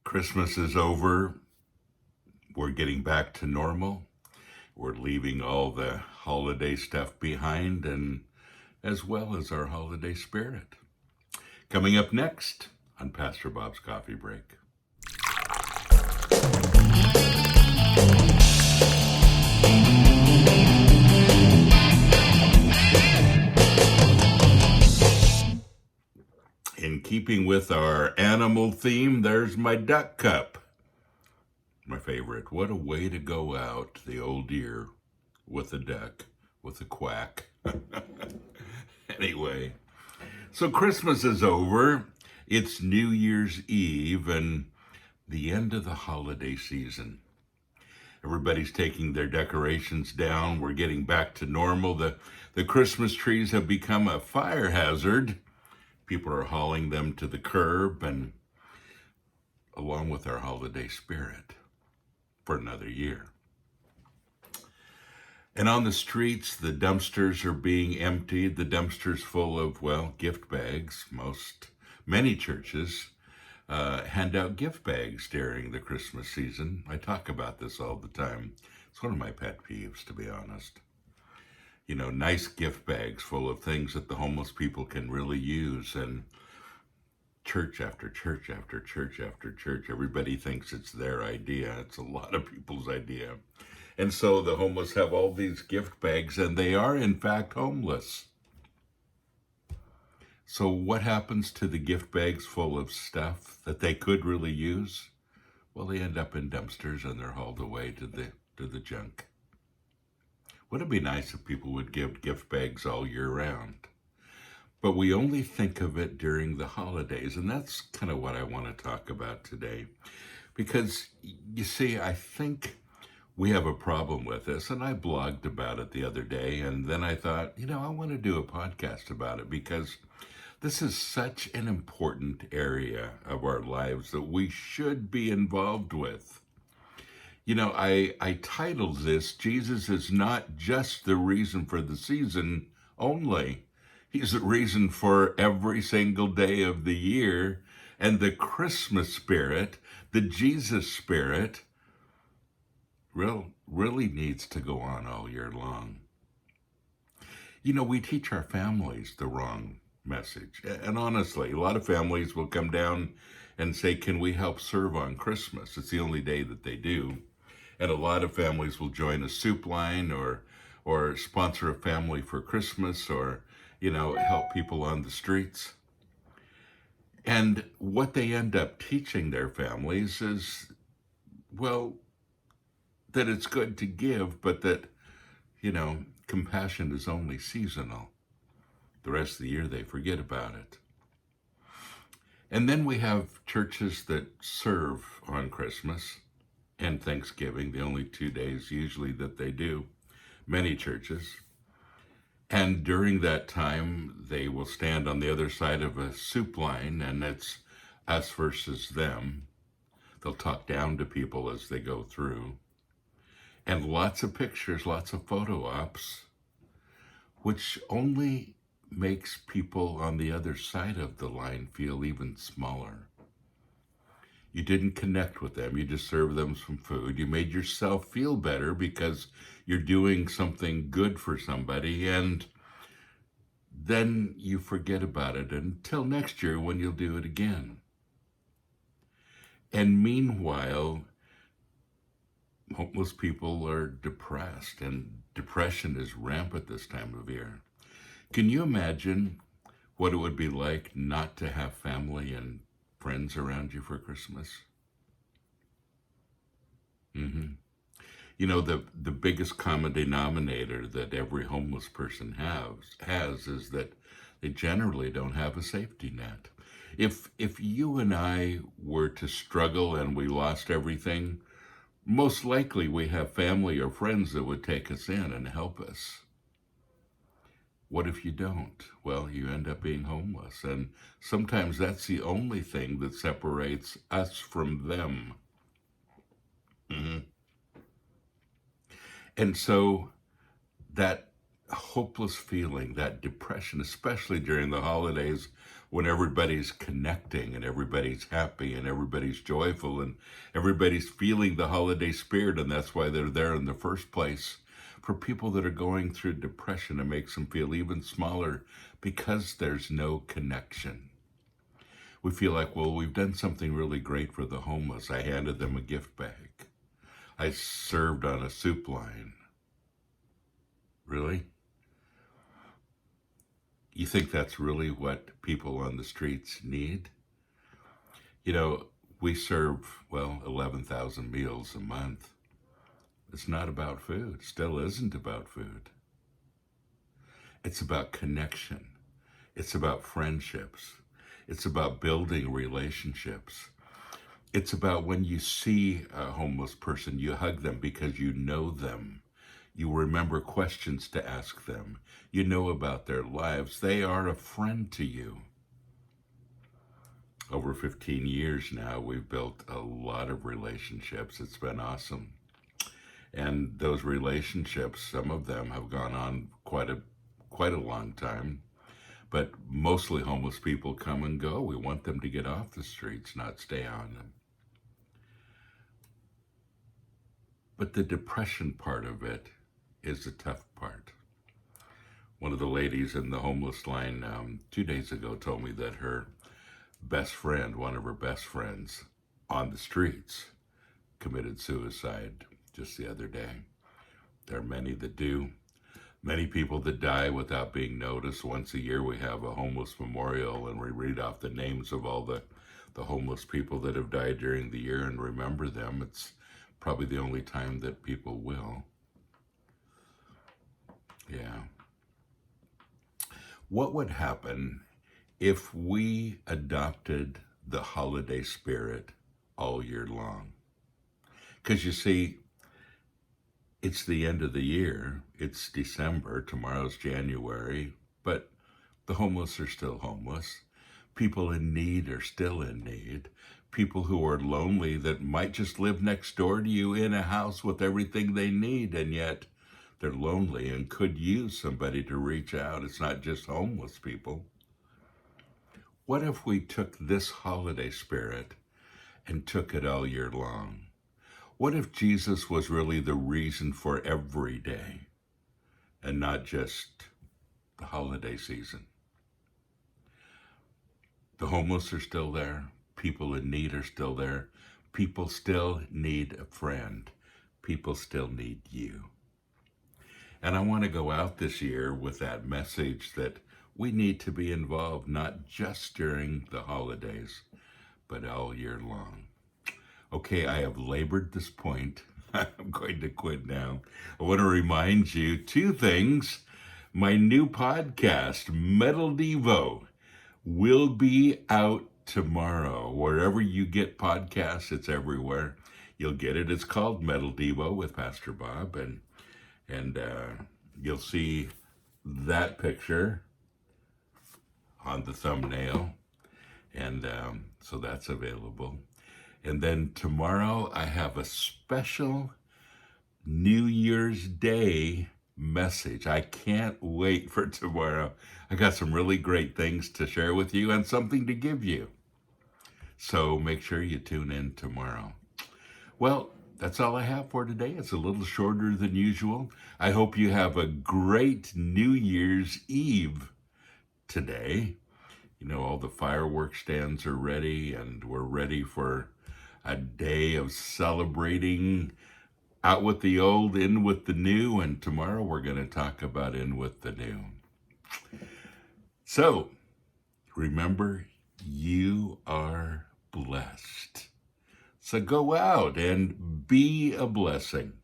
Christmas is over. We're getting back to normal. We're leaving all the holiday stuff behind, and as well as our holiday spirit. Coming up next on Pastor Bob's Coffee Break. In keeping with our animal theme, there's my duck cup. My favorite. What a way to go out the old year with a duck, with a quack. Anyway, so Christmas is over. It's New Year's Eve and the end of the holiday season. Everybody's taking their decorations down. We're getting back to normal. The Christmas trees have become a fire hazard. People are hauling them to the curb, and along with our holiday spirit for another year. And on the streets, the dumpsters are being emptied. The dumpsters full of, well, gift bags. Many churches hand out gift bags during the Christmas season. I talk about this all the time. It's one of my pet peeves, to be honest. You know, nice gift bags full of things that the homeless people can really use. And church after church after church after church, everybody thinks it's their idea. It's a lot of people's idea. And so the homeless have all these gift bags, and they are, in fact, homeless. So what happens to the gift bags full of stuff that they could really use? Well, they end up in dumpsters, and they're hauled away to the junk. Wouldn't it be nice if people would give gift bags all year round? But we only think of it during the holidays, and that's kind of what I want to talk about today. Because, you see, I think we have a problem with this, and I blogged about it the other day, and then I thought, I want to do a podcast about it because this is such an important area of our lives that we should be involved with. I titled this, Jesus is not just the reason for the season only. He's the reason for every single day of the year. And the Christmas spirit, the Jesus spirit, really needs to go on all year long. We teach our families the wrong message. And honestly, a lot of families will come down and say, can we help serve on Christmas? It's the only day that they do. And a lot of families will join a soup line or sponsor a family for Christmas or, help people on the streets. And what they end up teaching their families is, well, that it's good to give, but that, compassion is only seasonal. The rest of the year, they forget about it. And then we have churches that serve on Christmas and Thanksgiving, the only 2 days usually that they do, many churches. And during that time, they will stand on the other side of a soup line, and it's us versus them. They'll talk down to people as they go through. And lots of pictures, lots of photo ops, which only makes people on the other side of the line feel even smaller. You didn't connect with them. You just served them some food. You made yourself feel better because you're doing something good for somebody, and then you forget about it until next year when you'll do it again. And meanwhile, homeless people are depressed, and depression is rampant this time of year. Can you imagine what it would be like not to have family and friends around you for Christmas? The biggest common denominator that every homeless person has is that they generally don't have a safety net. If you and I were to struggle and we lost everything, most likely we have family or friends that would take us in and help us. What if you don't? Well, you end up being homeless. And sometimes that's the only thing that separates us from them. And so that hopeless feeling, that depression, especially during the holidays, when everybody's connecting and everybody's happy and everybody's joyful and everybody's feeling the holiday spirit, and that's why they're there in the first place. For people that are going through depression, it makes them feel even smaller because there's no connection. We feel like, well, we've done something really great for the homeless. I handed them a gift bag. I served on a soup line. Really? You think that's really what people on the streets need? You know, we serve, 11,000 meals a month. It's not about food. It still isn't about food. It's about connection. It's about friendships. It's about building relationships. It's about when you see a homeless person, you hug them because you know them. You remember questions to ask them. You know about their lives. They are a friend to you. Over 15 years now, we've built a lot of relationships. It's been awesome. And those relationships, some of them have gone on quite a long time. But mostly homeless people come and go. We want them to get off the streets, not stay on them. But the depression part of it is the tough part. One of the ladies in the homeless line 2 days ago told me that her best friend, one of her best friends on the streets, committed suicide just the other day. There are many that do. Many people that die without being noticed. Once a year we have a homeless memorial and we read off the names of all the homeless people that have died during the year and remember them. It's probably the only time that people will. Yeah. What would happen if we adopted the holiday spirit all year long? Because you see, it's the end of the year. It's December. Tomorrow's January. But the homeless are still homeless. People in need are still in need. People who are lonely that might just live next door to you in a house with everything they need, and yet they're lonely and could use somebody to reach out. It's not just homeless people. What if we took this holiday spirit and took it all year long? What if Jesus was really the reason for every day and not just the holiday season? The homeless are still there. People in need are still there. People still need a friend. People still need you. And I want to go out this year with that message that we need to be involved not just during the holidays, but all year long. Okay, I have labored this point. I'm going to quit now. I want to remind you 2 things. My new podcast, Metal Devo, will be out tomorrow. Wherever you get podcasts, it's everywhere. You'll get it. It's called Metal Devo with Pastor Bob, and you'll see that picture on the thumbnail, and so that's available. And then tomorrow I have a special New Year's Day message. I can't wait for tomorrow. I got some really great things to share with you and something to give you. So make sure you tune in tomorrow. Well, that's all I have for today. It's a little shorter than usual. I hope you have a great New Year's Eve today. You know, all the fireworks stands are ready, and we're ready for a day of celebrating out with the old, in with the new, and tomorrow we're going to talk about in with the new. So, remember, you are blessed. So go out and be a blessing.